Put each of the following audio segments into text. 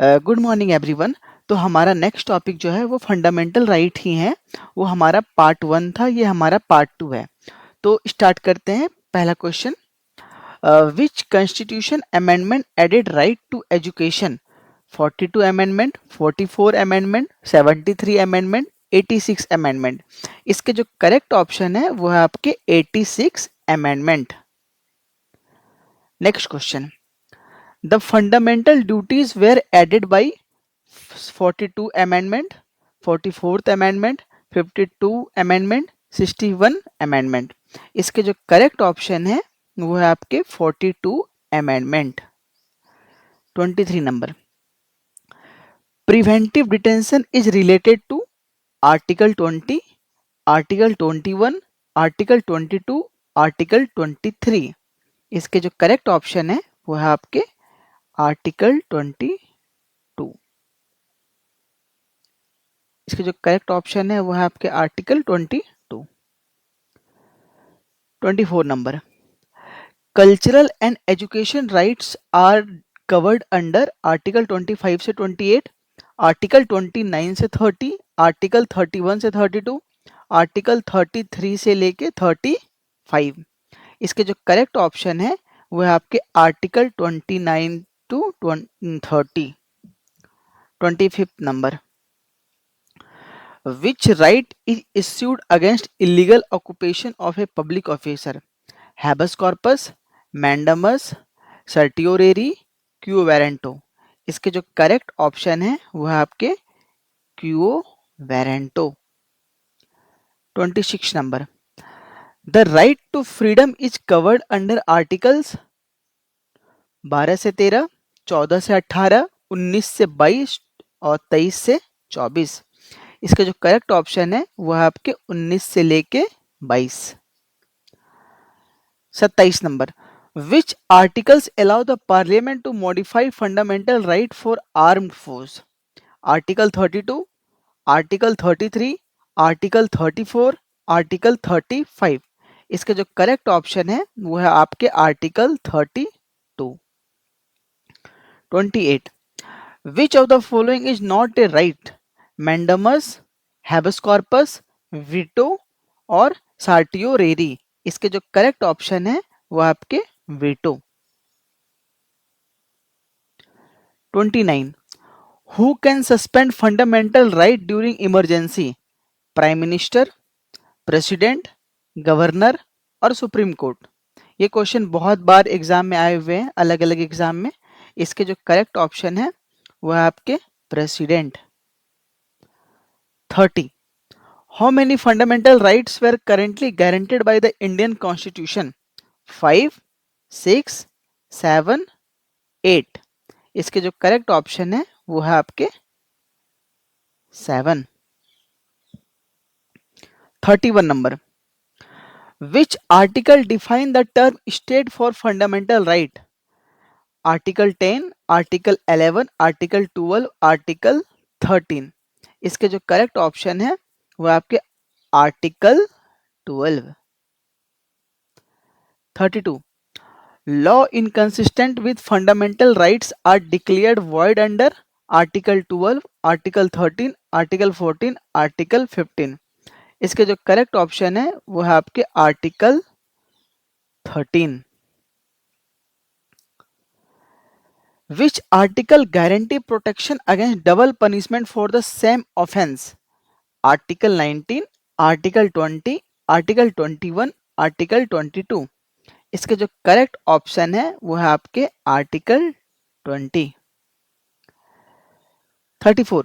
Good morning everyone. तो हमारा next topic जो है वो फंडामेंटल राइट ही है। वो हमारा पार्ट 1 था, ये हमारा पार्ट 2 है। तो स्टार्ट करते हैं। पहला question, which constitution amendment added right to education? 42 amendment, 44 amendment, 73 amendment, 86 amendment. इसके जो करेक्ट ऑप्शन है वो है आपके 86 amendment. Next question, the fundamental duties were added by 42 amendment, 44th amendment, 52 amendment, 61 amendment. इसके जो करेक्ट ऑप्शन है वो है आपके 42 amendment. 23 number, preventive detention is related to article 20, article 21, article 22, article 23। इसके जो करेक्ट ऑप्शन है वो है आपके आर्टिकल 22। इसके जो करेक्ट ऑप्शन है वो है आपके article 22। 24 number, cultural and education rights are covered under article 25 से 28, आर्टिकल 29 से 30, आर्टिकल 31 से 32, आर्टिकल 33 से लेके 35। इसके जो करेक्ट ऑप्शन है वो है आपके article 29 to 30। 25 number, which right is issued against illegal occupation of a public officer? Habeas corpus, mandamus, certiorari, quo warranto। इसके जो करेक्ट ऑप्शन है वो है आपके quo warranto. 26 number, the right to freedom is covered under articles 12 से 13, 14 से 18, 19 से 22 और 23 से 24। इसका जो करेक्ट ऑप्शन है वो है आपके 19 से लेके 22। 27 नंबर, which articles allow the parliament to modify fundamental right for armed force? Article 32, article 33, article 34, article 35। इसका जो करेक्ट ऑप्शन है वो है आपके article 32। 28, which of the following is not a right? Mandamus, habeas corpus, veto और certiorari. इसके जो correct option है वो आपके veto. 29, who can suspend fundamental right during emergency? Prime minister, president, governor और सुप्रीम कोर्ट। ये क्वेश्चन बहुत बार exam में आए हुए हैं, अलग अलग एग्जाम में। इसके जो करेक्ट ऑप्शन है वो है आपके president. 30, how many fundamental rights were currently guaranteed by the Indian Constitution? 5, 6, 7, 8। इसके जो करेक्ट ऑप्शन है वो है आपके 7। 31 number, which article define the term state for fundamental right? Article 10, article 11, article 12, article 13। इसके जो करेक्ट ऑप्शन है वो आपके article 12। 32, law inconsistent with fundamental rights are declared void under article 12, article 13, article 14, article 15। इसके जो करेक्ट ऑप्शन है वो है आपके article 13। Which article guarantee protection against double punishment for the same offense? Article 19, article 20, article 21, article 22। इसके जो correct option है वो है आपके article 20। 34,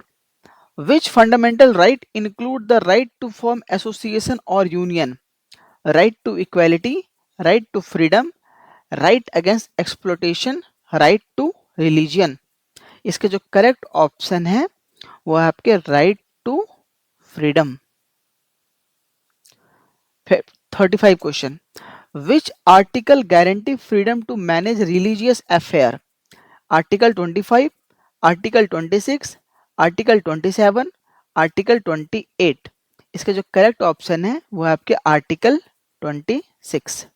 which fundamental right include the right to form association or union? Right to equality, right to freedom, right against exploitation, right to religion। इसके जो correct option है वो है आपके right to freedom. 35 question, which article guarantee freedom to manage religious affair? Article 25, article 26, article 27, article 28। इसका जो correct option है वो है आपके article 26।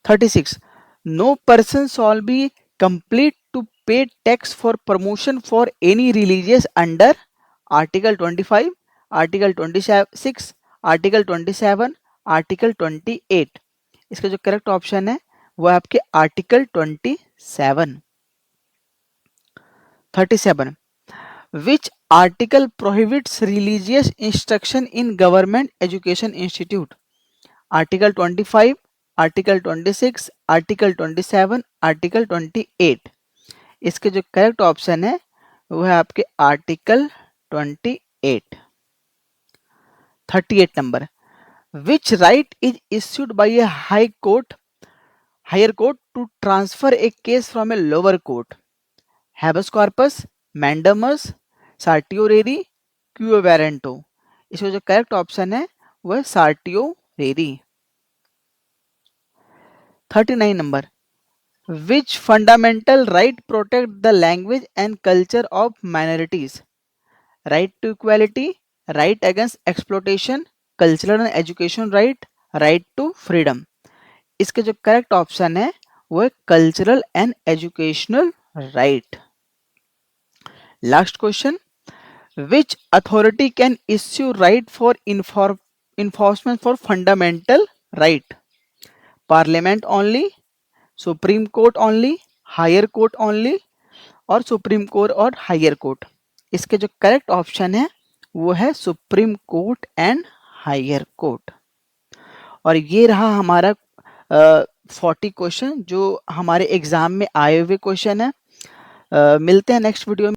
36, no person shall be complete to pay tax for promotion for any religious under article 25, article 26, article 27, article 28। इसका जो correct option है वो है आपके article 27। 37, which article prohibits religious instruction in government education institute? Article 25, article 26, article 27, article 28। इसके जो correct option है वो है आपके article 28। 38 number, which right is issued by a high court to transfer a case from a lower court? Habeas corpus, mandamus, certiorari, quo warranto. इसका जो correct option है वो है certiorari. 39 number, which fundamental right protect the language and culture of minorities? Right to equality, right against exploitation, cultural and education right, right to freedom. इसके जो correct option है वो है cultural and educational right. Last question, which authority can issue right for enforcement for fundamental right? Parliament only, Supreme Court only, Higher Court only और Supreme Court और Higher Court? इसके जो correct option है वो है supreme court and higher court. और ये रहा हमारा 40 क्वेश्चन जो हमारे एग्जाम में आए हुए क्वेश्चन है। मिलते हैं नेक्स्ट वीडियो में।